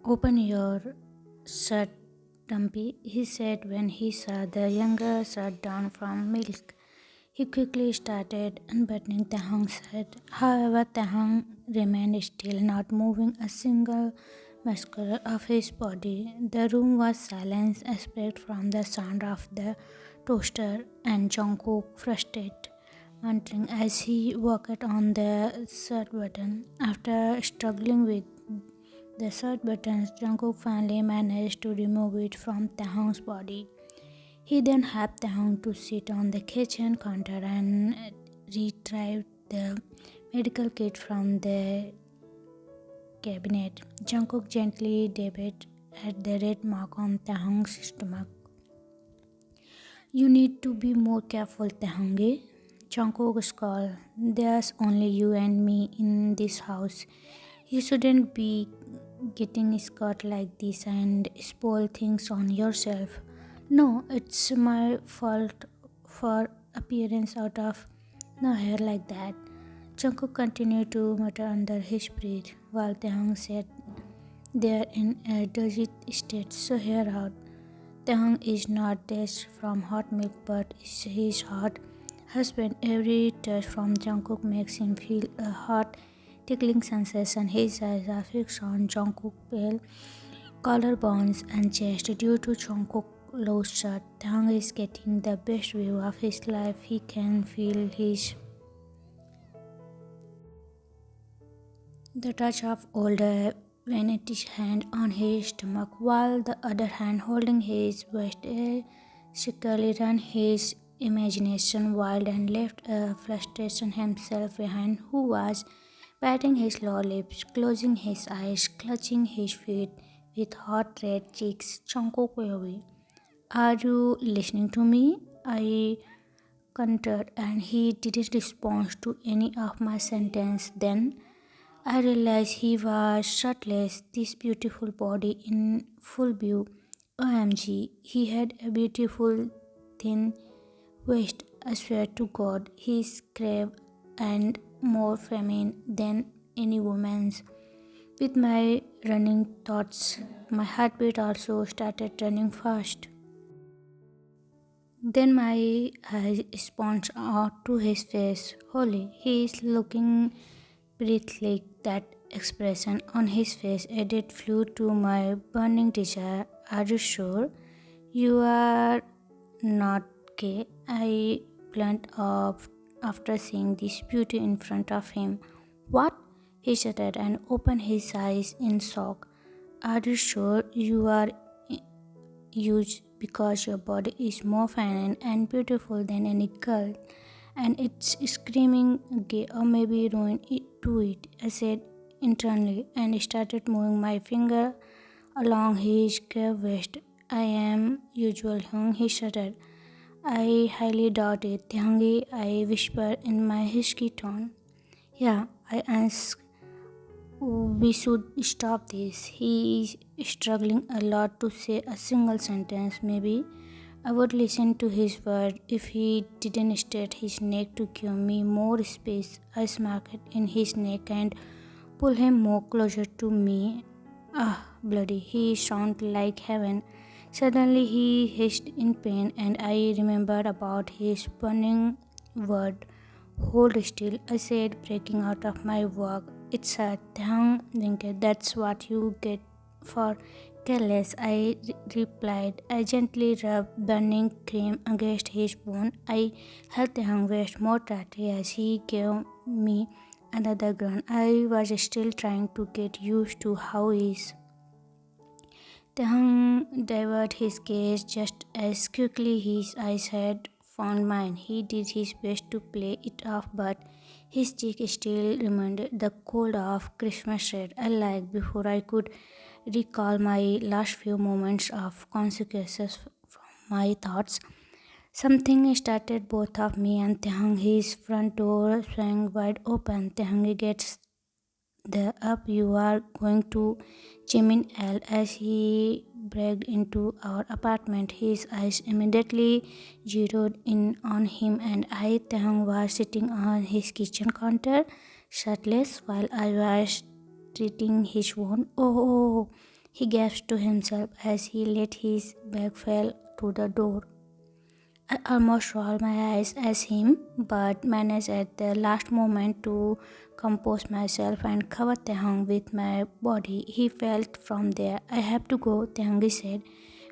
Open your shirt, Dumpy, he said when he saw the younger shirt down from milk. He quickly started unbuttoning Tahong's head. However, Tahong remained still, not moving a single muscle of his body. The room was silent, except from the sound of the toaster and Jungkook frustrated, muttering as he worked on the shirt button. After struggling with the shirt buttons, Jungkook finally managed to remove it from Tahong's body. He then helped Taekook to sit on the kitchen counter and retrieved the medical kit from the cabinet. Jungkook gently dabbed at the red mark on Taekook's stomach. "You need to be more careful, Taekook." Jungkook scolded. "There's only you and me in this house. You shouldn't be getting scared like this and spoil things on yourself." "No, it's my fault for appearance out of nowhere like that." Jungkook continued to mutter under his breath while Taehyung sat there in a dazed state. "So hear out. Taehyung is not Dash from hot milk but is his hot husband." Every touch from Jungkook makes him feel a hot tickling sensation. His eyes are fixed on Jungkook's pale collarbones and chest. Due to Jungkook's low shirt, Taehyung is getting the best view of his life. He can feel the touch of older Vanitti's hand on his stomach, while the other hand holding his waist securely run his imagination wild and left a frustration himself behind, who was biting his lower lips, closing his eyes, clutching his feet with hot red cheeks. "Jungkook, baby, are you listening to me?" I countered, and he didn't respond to any of my sentences. Then I realized he was shirtless, this beautiful body in full view. OMG, he had a beautiful thin waist. I swear to God, he's crave and more feminine than any woman's. With my running thoughts, my heartbeat also started running fast. Then my eyes sponged out to his face. Holy, he is looking breathless. That expression on his face added fuel to my burning desire. "Are you sure you are not gay?" I blurted out after seeing this beauty in front of him. "What?" he shuddered and opened his eyes in shock. "Are you sure you are huge? Because your body is more feminine and beautiful than any girl, and it's screaming gay or maybe ruin it to it," I said internally and started moving my finger along his curved waist. "I am usual Hyung," he shuddered. "I highly doubt it, Hyungi," I whispered in my husky tone. "Yeah, I asked. We should stop this." He is struggling a lot to say a single sentence. Maybe I would listen to his word if he didn't stretch his neck to give me more space. I smacked in his neck and pulled him more closer to me. Ah, bloody, he sounded like heaven. Suddenly he hissed in pain, and I remembered about his burning word. "Hold still," I said, breaking out of my work. "It's a tongue winked. That's what you get for careless," I replied. I gently rubbed burning cream against his wound. I held Tahang waist more tightly as he gave me another groan. I was still trying to get used to how his Tahang diverted his gaze just as quickly his eyes had found mine. He did his best to play it off, but his cheek still remained the cold of Christmas red. I liked before I could recall my last few moments of consequences from my thoughts. Something started both of me and Tehang. His front door swung wide open. Tehang gets the up. "You are going to Jimin L," as he breaked into our apartment. His eyes immediately zeroed in on him, and I, Tehang, was sitting on his kitchen counter, shirtless, while I was treating his wound. "Oh, oh, oh," He gasped to himself as he let his bag fall to the door. I almost rolled my eyes at him, but managed at the last moment to compose myself and cover Tehong with my body. He felt from there. I have to go, Tehongi said.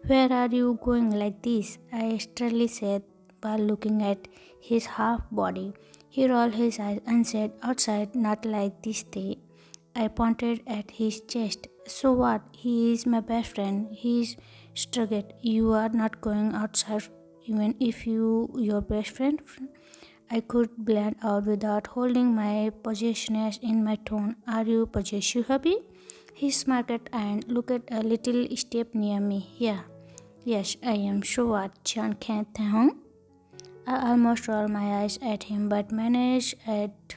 Where are you going like this? I sternly said while looking at his half body. He rolled his eyes and said, Outside, not like this day. I pointed at his chest. So what? He is my best friend. He is struggled. You are not going outside even if your best friend. I could blend out without holding my possessiveness in my tone. Are you possessive, hubby? He smirked and looked a little step near me. Yeah. Yes, I am. So what? Jeon can't hung. I almost rolled my eyes at him but managed at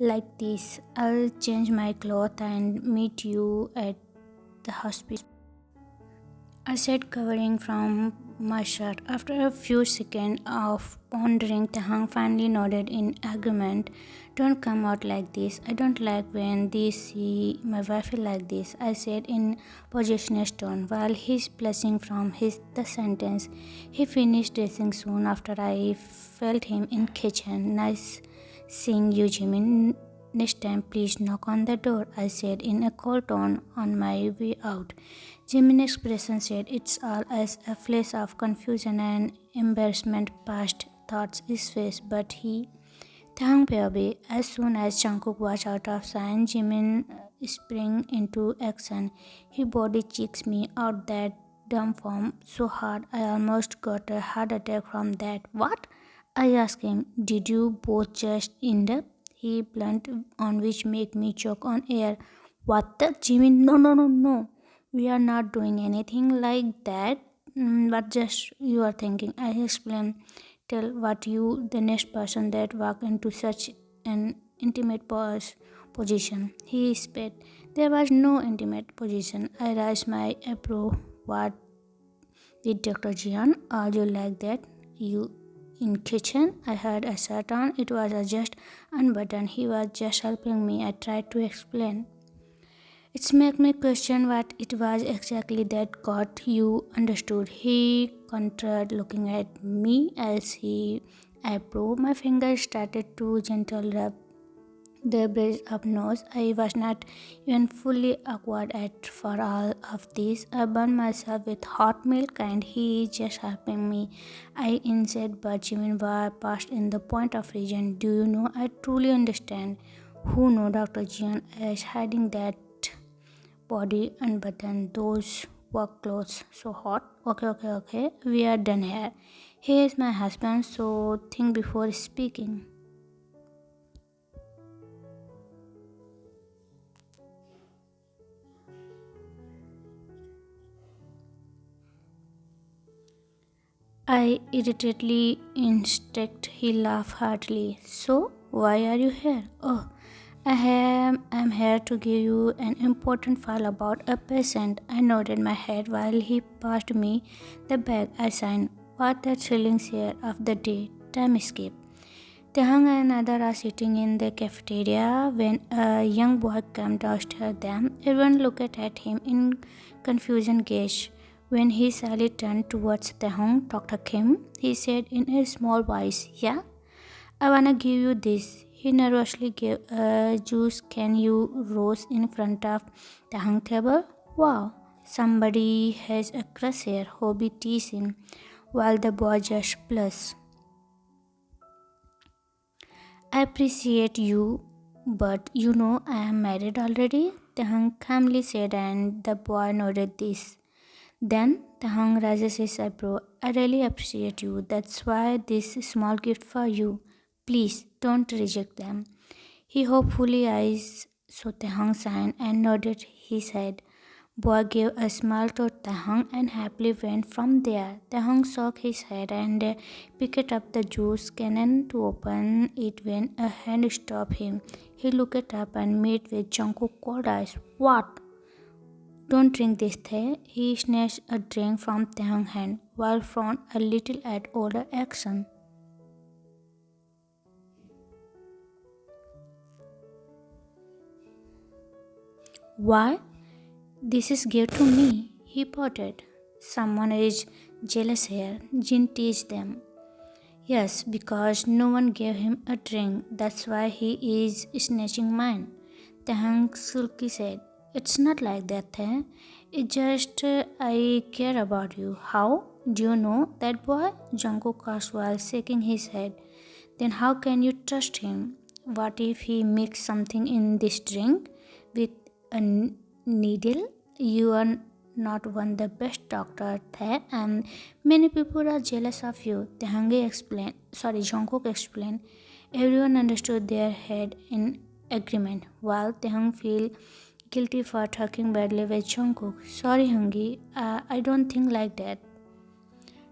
like this. I'll change my clothes and meet you at the hospital, I said, covering from my shirt. After a few seconds of pondering, Tahang finally nodded in agreement. Don't come out like this. I don't like when they see my wife like this, I said in possessionist tone while he's blushing from the sentence. He finished dressing soon after I felt him in kitchen. Nice seeing you, Jimmy. Next time, please knock on the door, I said in a cold tone on my way out. Jimin's expression said it's all as a flash of confusion and embarrassment passed thoughts his face, but he thanked Baby. As soon as Jungkook was out of sight, Jimin sprang into action. He body cheeks me out that dumb form so hard I almost got a heart attack from that. What? I asked him. Did you both just end up? He blunt on which make me choke on air. What the Jimin? No, no, no, no. We are not doing anything like that. But just you are thinking. I explained. Tell what you the next person that walk into such an intimate position. He spat. There was no intimate position. I raised my eyebrow. What did Dr. Jian? Are you like that? You in kitchen? I had a shirt on. It was just unbuttoned. He was just helping me. I tried to explain. It's make me question what it was exactly that got you understood. He countered, looking at me as he eyebrow. My fingers started to gentle rub the bridge of nose. I was not even fully awkward at for all of this. I burned myself with hot milk and he just helping me. I insisted, but Jimin was past in the point of reason. Do you know? I truly understand. Who know Dr. Jian is hiding that body unbutton those work clothes so hot. Okay, we are done here. He is my husband, so think before speaking. I irritatedly insisted. He laughed heartily. So, why are you here? Oh, I'm here to give you an important file about a patient. I nodded my head while he passed me the bag I signed. What a thrilling share of the day. Time escape. Tehang and Ada are sitting in the cafeteria when a young boy came downstairs them. Everyone looked at him in confusion gaze. When he suddenly turned towards Tehang, Dr. Kim, he said in a small voice, Yeah, I wanna give you this. He nervously gave a juice can you rose in front of Tehang table. Wow, somebody has a crush here, Hobby teased him, while the boy just blushed. I appreciate you, but you know I am married already, Tahang calmly said, and the boy nodded this. Then Tahang raises his eyebrow. I really appreciate you. That's why this small gift for you. Please don't reject them. He hopefully eyes so Tahang signed and nodded his head. Boy gave a smile to Tahang and happily went from there. Tahang shook his head and picked up the juice cannon to open it when a hand stopped him. He looked up and met with Jungkook's cold eyes. What? Don't drink this thing. He snatched a drink from Tahang's hand while frowned a little at older action. Why? This is gift to me, he pouted. Someone is jealous here. Jin teased them. Yes, because no one gave him a drink. That's why he is snatching mine. Tahang sulky said. It's not like that, eh? It's just I care about you. How? Do you know that boy? Jungkook asked while shaking his head. Then how can you trust him? What if he mixed something in this drink with a needle? You are not one the best doctor there, and many people are jealous of you. Jungkook explained. Everyone understood their head in agreement, while Taehang feel guilty for talking badly with Jungkook. Sorry, Hungi, I don't think like that.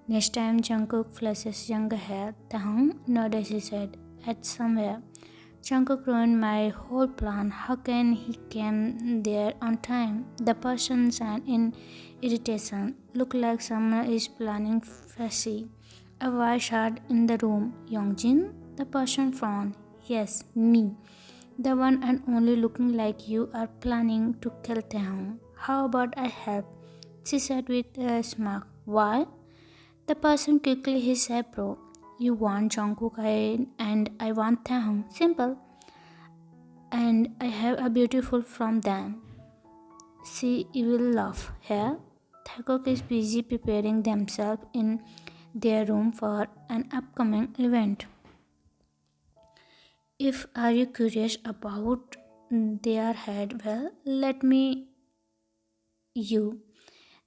Next time Jungkook flushes younger hair, Taehang nodded his head at somewhere. Jungkook ruined my whole plan. How can he came there on time? The person sighed in irritation. Look like someone is planning fussy. A voice heard in the room. Yongjin? The person frowned. Yes, me. The one and only looking like you are planning to kill Taehong. How about I help? She said with a smirk. Why? The person quickly his eyebrow. You want Jungkook and I want Taehong. Simple. And I have a beautiful from them. See, you will laugh. Here, Taekook is busy preparing themselves in their room for an upcoming event. If are you curious about their head, well, let me you.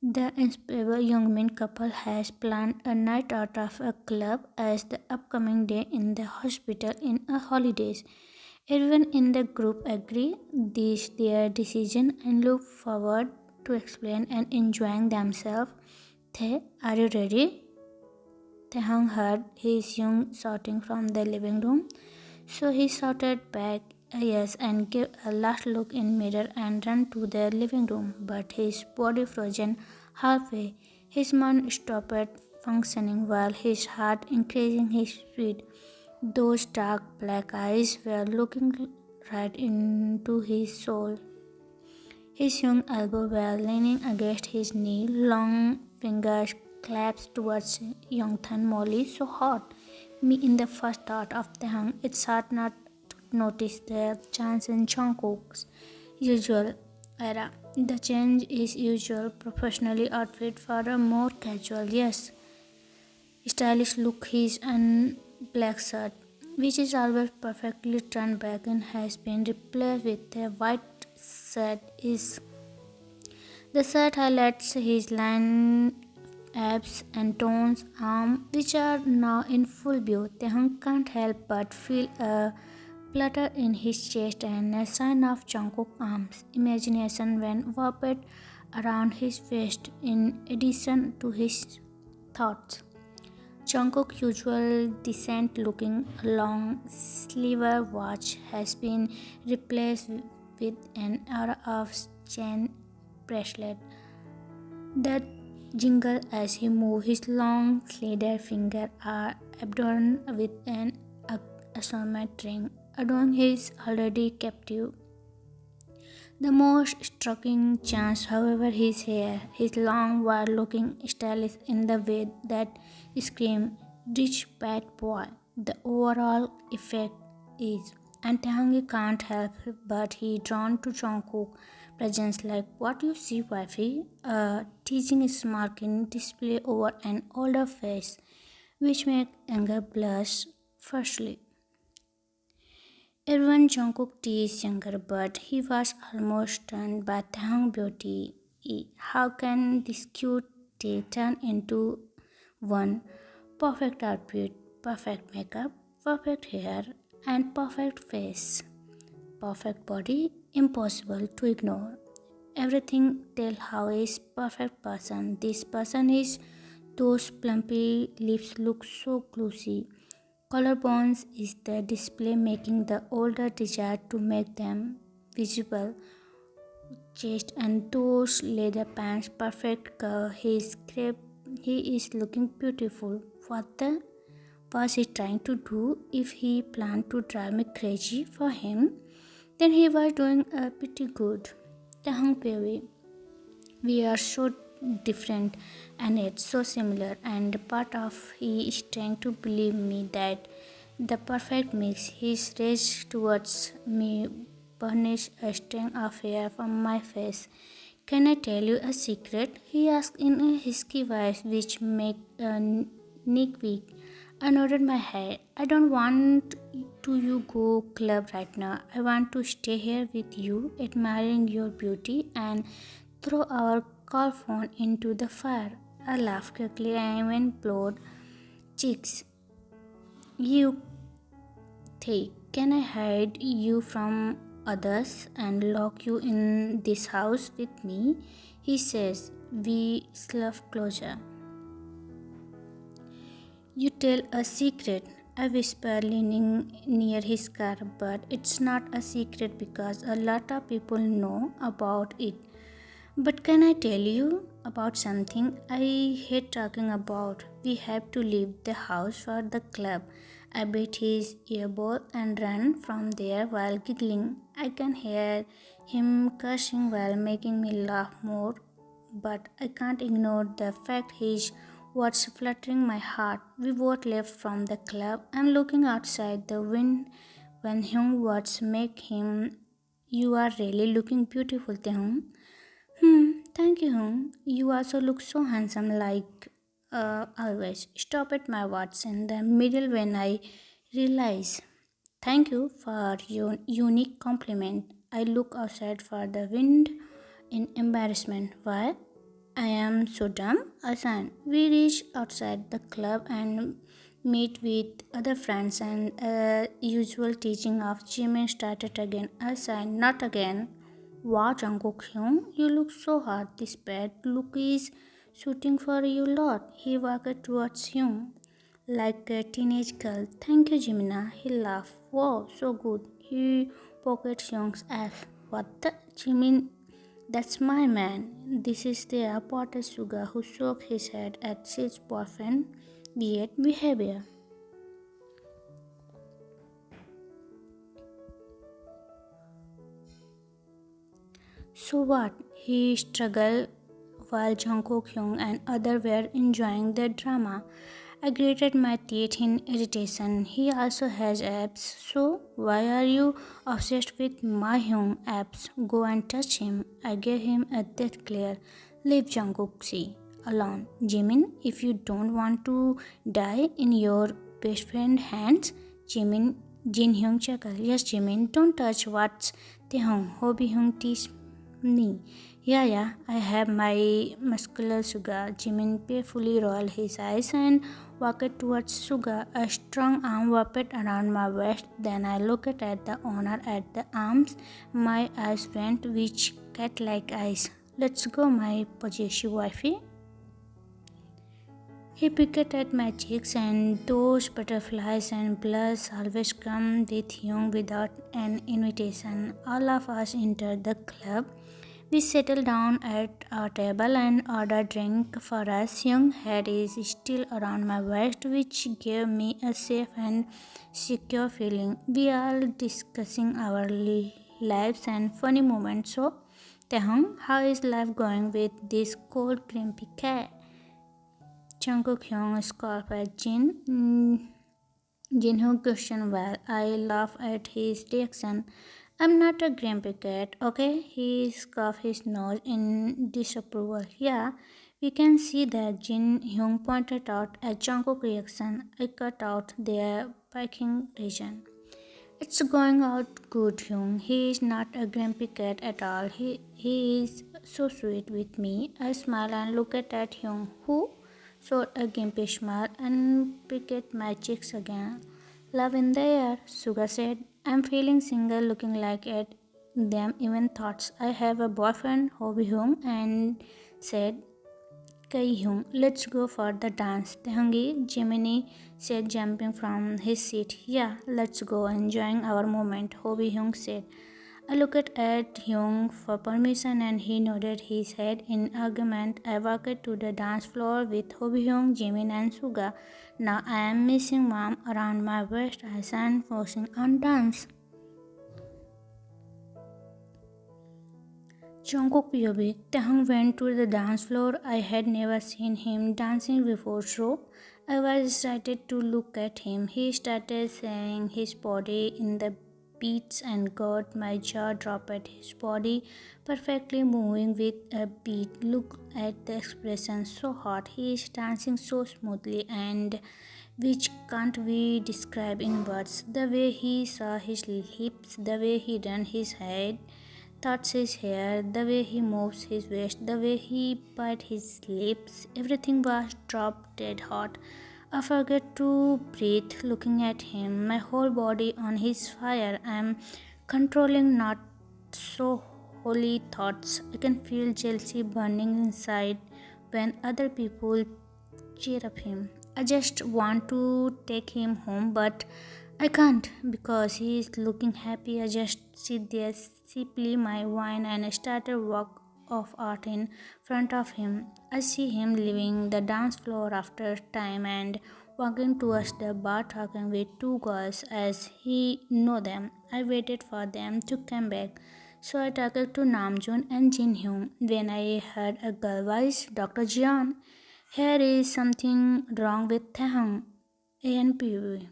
The inspirable young man couple has planned a night out of a club as the upcoming day in the hospital in a holidays. Everyone in the group agree this their decision and look forward to explain and enjoying themselves. Are you ready? Taehang heard his young shouting from the living room, so he shouted back yes and gave a last look in mirror and ran to the living room, but his body frozen halfway. His mind stopped functioning while his heart increasing his speed. Those dark black eyes were looking right into his soul. His young elbow were leaning against his knee, long fingers clasped towards young Than Molly so hot. Me in the first thought of the hung, it's hard not to notice the change in Jungkook's usual era. The change is usual professionally outfit for a more casual, yes, stylish look. His and black shirt, which is always perfectly turned back and has been replaced with a white shirt is the shirt highlights his line, abs, and tones arm, which are now in full view. Taehang can't help but feel a flutter in his chest and a sign of Jungkook arms. Imagination went warped around his waist in addition to his thoughts. Jungkook's usual decent-looking long silver watch has been replaced with an aura of chain bracelet that jingle as he moves his long slender finger are adorned with an assortment ring, adorning his already captive. The most striking change, however, his hair, his long, wild-looking style is in the way that scream rich bad boy. The overall effect is, and Tahangi can't help but he drawn to Jungkook presence like what you see, wifey, a teasing smirk in display over an older face, which make anger blush firstly. Everyone Jungkook is younger, but he was almost stunned by Taehyung beauty. How can this cute day turn into one perfect outfit, perfect makeup, perfect hair, and perfect face, perfect body? Impossible to ignore. Everything tell how is perfect person. This person is those plumpy lips look so glossy. Collarbones is the display making the older desire to make them visible. Chest and those leather pants perfect curve. He is looking beautiful. What the was he trying to do? If he planned to drive me crazy for him, then he was doing pretty good. The hung baby. We are so different and yet so similar, and part of he is trying to believe me that the perfect mix. His race towards me burnished a string of hair from my face. Can I tell you a secret? He asked in a husky voice which made Nick weak. I nodded my head. I don't want to you go club right now. I want to stay here with you, admiring your beauty and throw our car phone into the fire. I laughed quickly and even blowed cheeks. You think, can I hide you from others and lock you in this house with me? He says, we slough closer. You tell a secret, I whisper, leaning near his car, but it's not a secret because a lot of people know about it. But can I tell you about something I hate talking about? We have to leave the house for the club. I bit his earball and ran from there while giggling. I can hear him cursing while making me laugh more, but I can't ignore the fact his words fluttering my heart. We both left from the club. I'm looking outside the wind when Hyung words make him. You are really looking beautiful, Taehyung. Thank you, Hung. You also look so handsome, like always. Stop at my words in the middle when I realize. Thank you for your unique compliment. I look outside for the wind in embarrassment. Why? I am so dumb. Asan. We reach outside the club and meet with other friends, and usual teaching of Jimin started again. Asan, not again. Wow, Jungkook Hyun, you look so hot. This bad look is shooting for you lot. He walked towards Hyun like a teenage girl. Thank you, Jimina. He laughed. Wow, so good. He pockets Hyun's ass. What the? Jimin, that's my man. This is the reporter Suga who shook his head at his boyfriend. Weird behavior. So what? He struggled while Jungkook Hyung and others were enjoying the drama. I gritted my teeth in irritation. He also has abs, so why are you obsessed with my Hyung abs? Go and touch him. I gave him a death glare. Leave Jungkook see alone. Jimin, if you don't want to die in your best friend's hands, Jimin Jin Hyung chuckled. Yes, Jimin, don't touch what's Taehyung. Hobby Hyung tease me. Yeah, I have my muscular Suga. Jimin painfully rolled his eyes and walked towards Suga. A strong arm wrapped around my waist. Then I looked at the owner at the arms. My eyes went which cat like eyes. Let's go, my possessive wifey. He picked at my cheeks, and those butterflies and blush always come with Young without an invitation. All of us entered the club. We settled down at our table and ordered drink for us. Young head is still around my waist, which gave me a safe and secure feeling. We are discussing our lives and funny moments. So, Tehong, how is life going with this cold, grumpy cat? Jungkook Hyung scoffed at Jin. Jinho questioned well. I laughed at his reaction. I'm not a grumpy cat, okay? He scuffed his nose in disapproval. Yeah, we can see that, Jin Hyung pointed out at Jungkook's reaction. I cut out their packing region. It's going out good, Hyung. He is not a grumpy cat at all. He is so sweet with me. I smiled and looked at Hyung, who showed a gimpy smile and picked my cheeks again. Love in the air, Suga said. I'm feeling single, looking like at them even thoughts. I have a boyfriend, Hobby Hyung, and said, Kai-hyung, let's go for the dance. Taehyungi, Jiminy said, jumping from his seat. Yeah, let's go, enjoying our moment, Hobie-hyung said. I looked at Hyung for permission and he nodded his head in agreement. I walked to the dance floor with Hobie-hyung, Jimin and Suga. Now I am missing mom around my waist. I sang forcing on dance. Jungkook POV. Taehong went to the dance floor. I had never seen him dancing before, so I was excited to look at him. He started swaying his body in the beats and got my jaw dropped at his body, perfectly moving with a beat. Look at the expression, so hot. He is dancing so smoothly and which can't be described in words. The way he saw his hips, the way he turned his head, touched his hair, the way he moves his waist, the way he bit his lips, everything was drop dead hot. I forget to breathe looking at him, my whole body on his fire. I'm controlling not so holy thoughts. I can feel jealousy burning inside when other people cheer up him. I just want to take him home, but I can't because he is looking happy. I just sit there, sipply my wine, and start a walk of art in front of him. I see him leaving the dance floor after time and walking towards the bar talking with two girls as he know them. I waited for them to come back. So I talked to Namjoon and Jin Hyun. When I heard a girl voice, Dr. Jeon, here is something wrong with Taehong and PV.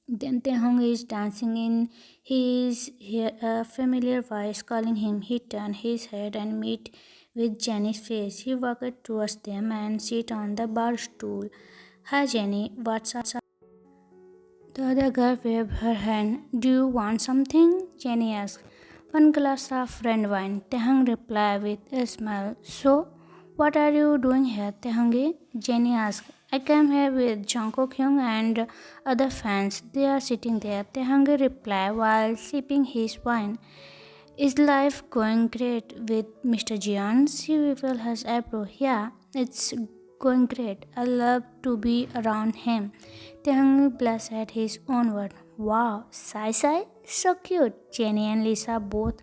Then Taehong is dancing in his hear a familiar voice calling him. He turned his head and met with Jenny's face. He walked towards them and sit on the bar stool. Hi Jenny, what's up? The other girl waved her hand. Do you want something? Jenny asked. One glass of red wine. Taehong replied with a smile. So, what are you doing here, Taehongi? Jenny asked. I came here with Jungkook Hyung and other fans. They are sitting there. Taehongi replied while sipping his wine. Is life going great with Mr. Jeon? She wiggled her eyebrow. Yeah, it's going great. I love to be around him. Taehyung blushed at his own word. Wow, Sai Sai? So cute. Jenny and Lisa both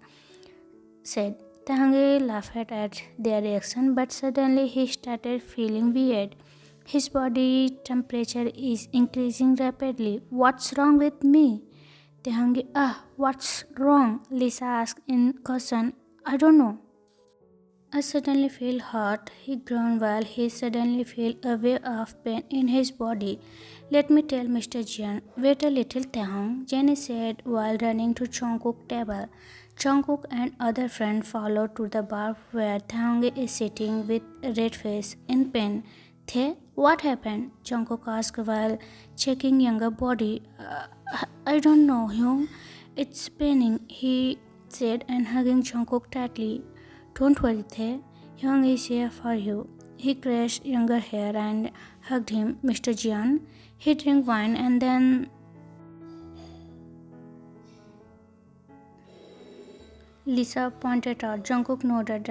said. Taehyung laughed at their reaction, but suddenly he started feeling weird. His body temperature is increasing rapidly. What's wrong with me? Taehyung, what's wrong? Lisa asked in caution. I don't know. I suddenly feel hot, he groaned while he suddenly felt a wave of pain in his body. Let me tell Mr. Jian. Wait a little, Taehong, Jenny said while running to Jungkook's table. Jungkook and other friend followed to the bar where Taehong is sitting with a red face in pain. Tae, what happened? Jungkook asked while checking younger body. I don't know, Hyung. It's paining, he said and hugging Jungkook tightly. Don't worry, Tae. Hyung is here for you. He caressed younger hair and hugged him. Mr. Jian. He drank wine and then Lisa pointed out. Jungkook nodded.